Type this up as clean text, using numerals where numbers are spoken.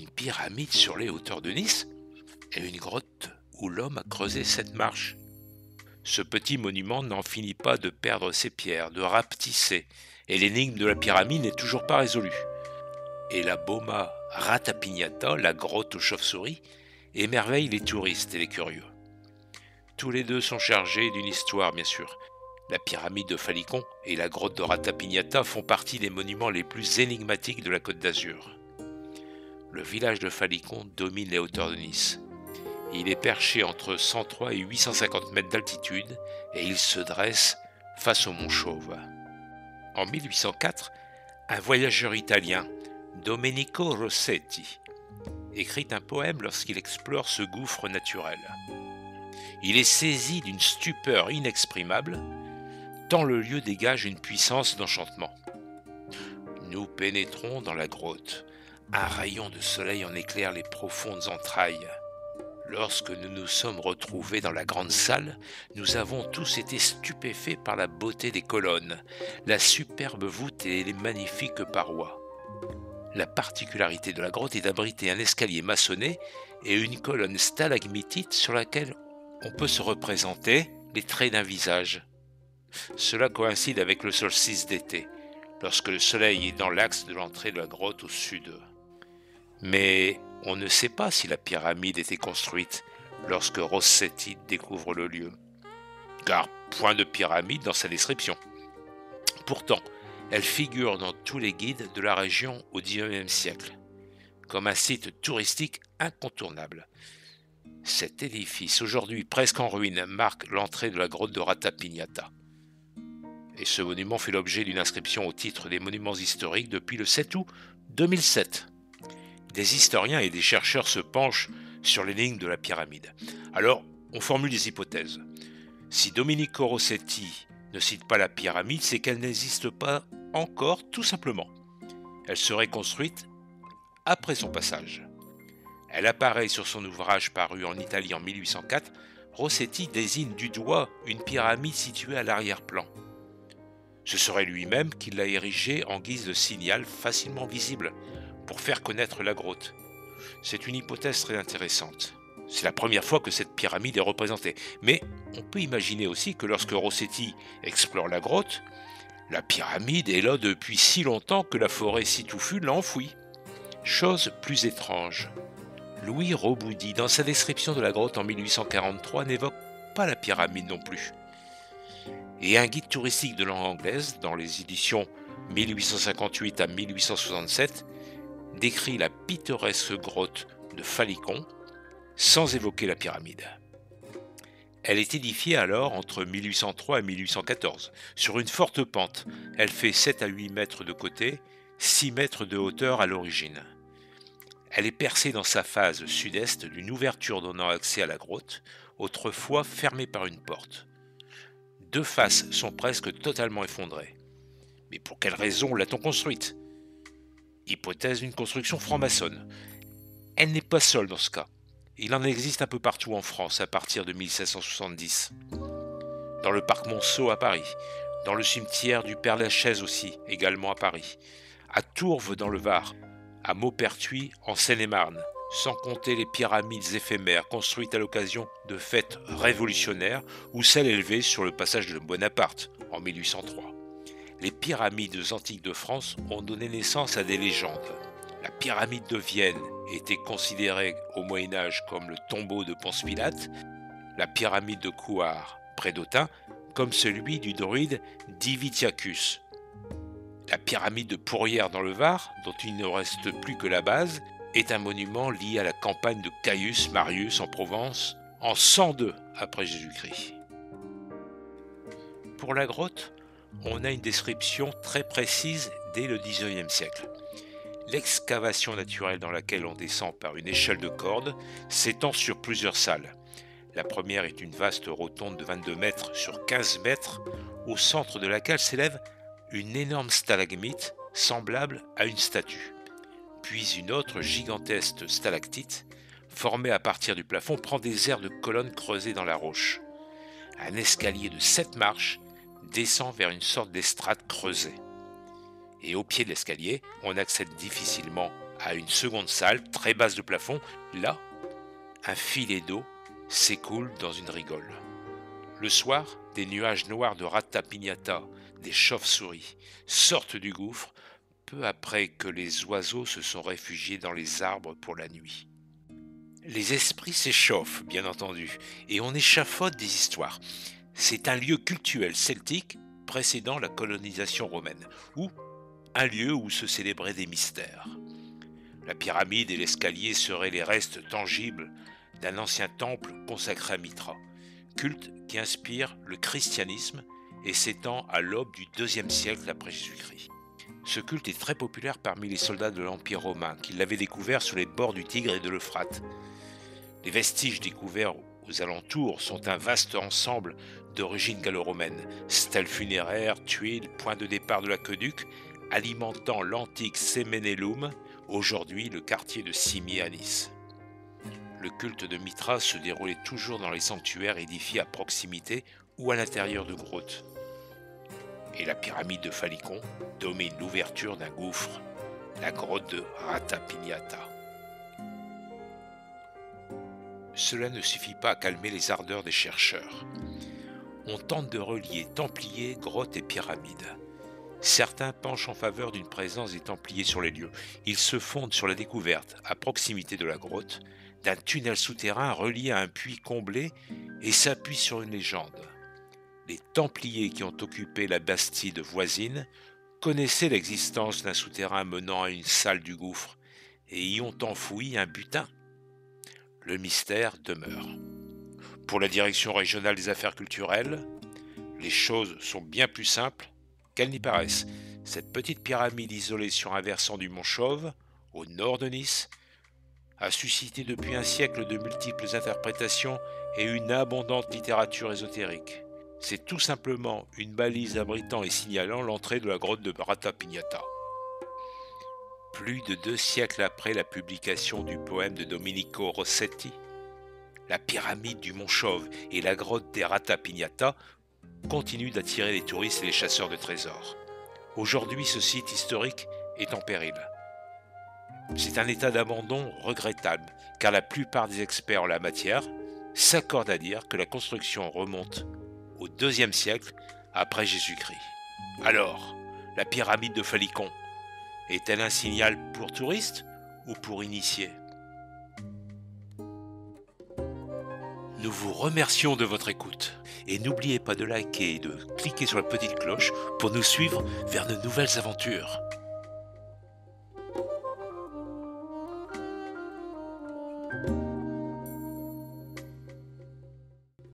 Une pyramide sur les hauteurs de Nice et une grotte où l'homme a creusé 7 marches. Ce petit monument n'en finit pas de perdre ses pierres, de rapetisser, et l'énigme de la pyramide n'est toujours pas résolue. Et la Boma Ratapignata, la grotte aux chauves-souris, émerveille les touristes et les curieux. Tous les deux sont chargés d'une histoire, bien sûr. La pyramide de Falicon et la grotte de Ratapignata font partie des monuments les plus énigmatiques de la Côte d'Azur. Le village de Falicon domine les hauteurs de Nice. Il est perché entre 103 et 850 mètres d'altitude et il se dresse face au mont Chauve. En 1804, un voyageur italien, Domenico Rossetti, écrit un poème lorsqu'il explore ce gouffre naturel. Il est saisi d'une stupeur inexprimable, tant le lieu dégage une puissance d'enchantement. Nous pénétrons dans la grotte. Un rayon de soleil en éclaire les profondes entrailles. Lorsque nous nous sommes retrouvés dans la grande salle, nous avons tous été stupéfaits par la beauté des colonnes, la superbe voûte et les magnifiques parois. La particularité de la grotte est d'abriter un escalier maçonné et une colonne stalagmitite sur laquelle on peut se représenter les traits d'un visage. Cela coïncide avec le solstice d'été, lorsque le soleil est dans l'axe de l'entrée de la grotte au sud. Mais on ne sait pas si la pyramide était construite lorsque Rossetti découvre le lieu, car point de pyramide dans sa description. Pourtant, elle figure dans tous les guides de la région au XIXe siècle, comme un site touristique incontournable. Cet édifice, aujourd'hui presque en ruine, marque l'entrée de la grotte de Ratapignata. Et ce monument fait l'objet d'une inscription au titre des monuments historiques depuis le 7 août 2007. Des historiens et des chercheurs se penchent sur l'énigme de la pyramide. Alors, on formule des hypothèses. Si Domenico Rossetti ne cite pas la pyramide, c'est qu'elle n'existe pas encore, tout simplement. Elle serait construite après son passage. Elle apparaît sur son ouvrage paru en Italie en 1804. Rossetti désigne du doigt une pyramide située à l'arrière-plan. Ce serait lui-même qui l'a érigée en guise de signal facilement visible, pour faire connaître la grotte. C'est une hypothèse très intéressante. C'est la première fois que cette pyramide est représentée. Mais on peut imaginer aussi que lorsque Rossetti explore la grotte, la pyramide est là depuis si longtemps que la forêt si touffue l'a enfouie. Chose plus étrange, Louis Roboudy, dans sa description de la grotte en 1843, n'évoque pas la pyramide non plus. Et un guide touristique de langue anglaise, dans les éditions 1858 à 1867, décrit la pittoresque grotte de Falicon sans évoquer la pyramide. Elle est édifiée alors entre 1803 et 1814, sur une forte pente. Elle fait 7 à 8 mètres de côté, 6 mètres de hauteur à l'origine. Elle est percée dans sa face sud-est d'une ouverture donnant accès à la grotte, autrefois fermée par une porte. 2 faces sont presque totalement effondrées. Mais pour quelle raison l'a-t-on construite ? Hypothèse d'une construction franc-maçonne. Elle n'est pas seule dans ce cas. Il en existe un peu partout en France à partir de 1770. Dans le parc Monceau à Paris, dans le cimetière du Père-Lachaise aussi, également à Paris, à Tourves dans le Var, à Maupertuis en Seine-et-Marne, sans compter les pyramides éphémères construites à l'occasion de fêtes révolutionnaires ou celles élevées sur le passage de Bonaparte en 1803. Les pyramides antiques de France ont donné naissance à des légendes. La pyramide de Vienne était considérée au Moyen-Âge comme le tombeau de Ponce Pilate, la pyramide de Couard, près d'Autun, comme celui du druide Divitiacus. La pyramide de Pourrières dans le Var, dont il ne reste plus que la base, est un monument lié à la campagne de Caius Marius en Provence en 102 après Jésus-Christ. Pour la grotte, on a une description très précise dès le XIXe siècle. L'excavation naturelle dans laquelle on descend par une échelle de corde s'étend sur plusieurs salles. La première est une vaste rotonde de 22 mètres sur 15 mètres, au centre de laquelle s'élève une énorme stalagmite semblable à une statue. Puis une autre gigantesque stalactite, formée à partir du plafond, prend des airs de colonnes creusées dans la roche. Un escalier de 7 marches descend vers une sorte d'estrade creusée. Et au pied de l'escalier, on accède difficilement à une seconde salle très basse de plafond. Là, un filet d'eau s'écoule dans une rigole. Le soir, des nuages noirs de ratapignata, des chauves-souris, sortent du gouffre peu après que les oiseaux se sont réfugiés dans les arbres pour la nuit. Les esprits s'échauffent, bien entendu, et on échafaude des histoires. C'est un lieu cultuel celtique précédant la colonisation romaine, ou un lieu où se célébraient des mystères. La pyramide et l'escalier seraient les restes tangibles d'un ancien temple consacré à Mitra, culte qui inspire le christianisme et s'étend à l'aube du IIe siècle après Jésus-Christ. Ce culte est très populaire parmi les soldats de l'Empire romain qui l'avaient découvert sur les bords du Tigre et de l'Euphrate. Les vestiges découverts aux alentours sont un vaste ensemble d'origine gallo-romaine, stèles funéraires, tuiles, point de départ de l'aqueduc, alimentant l'antique Semenellum, aujourd'hui le quartier de Cimier à Nice. Le culte de Mitra se déroulait toujours dans les sanctuaires édifiés à proximité ou à l'intérieur de grottes. Et la pyramide de Phalicon domine l'ouverture d'un gouffre, la grotte de Ratapignata. Cela ne suffit pas à calmer les ardeurs des chercheurs. On tente de relier Templiers, grottes et pyramides. Certains penchent en faveur d'une présence des Templiers sur les lieux. Ils se fondent sur la découverte, à proximité de la grotte, d'un tunnel souterrain relié à un puits comblé et s'appuient sur une légende. Les Templiers qui ont occupé la Bastide voisine connaissaient l'existence d'un souterrain menant à une salle du gouffre et y ont enfoui un butin. Le mystère demeure. Pour la Direction régionale des affaires culturelles, les choses sont bien plus simples qu'elles n'y paraissent. Cette petite pyramide isolée sur un versant du mont Chauve, au nord de Nice, a suscité depuis un siècle de multiples interprétations et une abondante littérature ésotérique. C'est tout simplement une balise abritant et signalant l'entrée de la grotte de Ratapignata. Plus de 2 siècles après la publication du poème de Domenico Rossetti, la pyramide du Mont Chauve et la grotte des Ratapignata continuent d'attirer les touristes et les chasseurs de trésors. Aujourd'hui, ce site historique est en péril. C'est un état d'abandon regrettable, car la plupart des experts en la matière s'accordent à dire que la construction remonte au IIe siècle après Jésus-Christ. Alors, la pyramide de Phalicon est-elle un signal pour touristes ou pour initiés ? Nous vous remercions de votre écoute et n'oubliez pas de liker et de cliquer sur la petite cloche pour nous suivre vers de nouvelles aventures.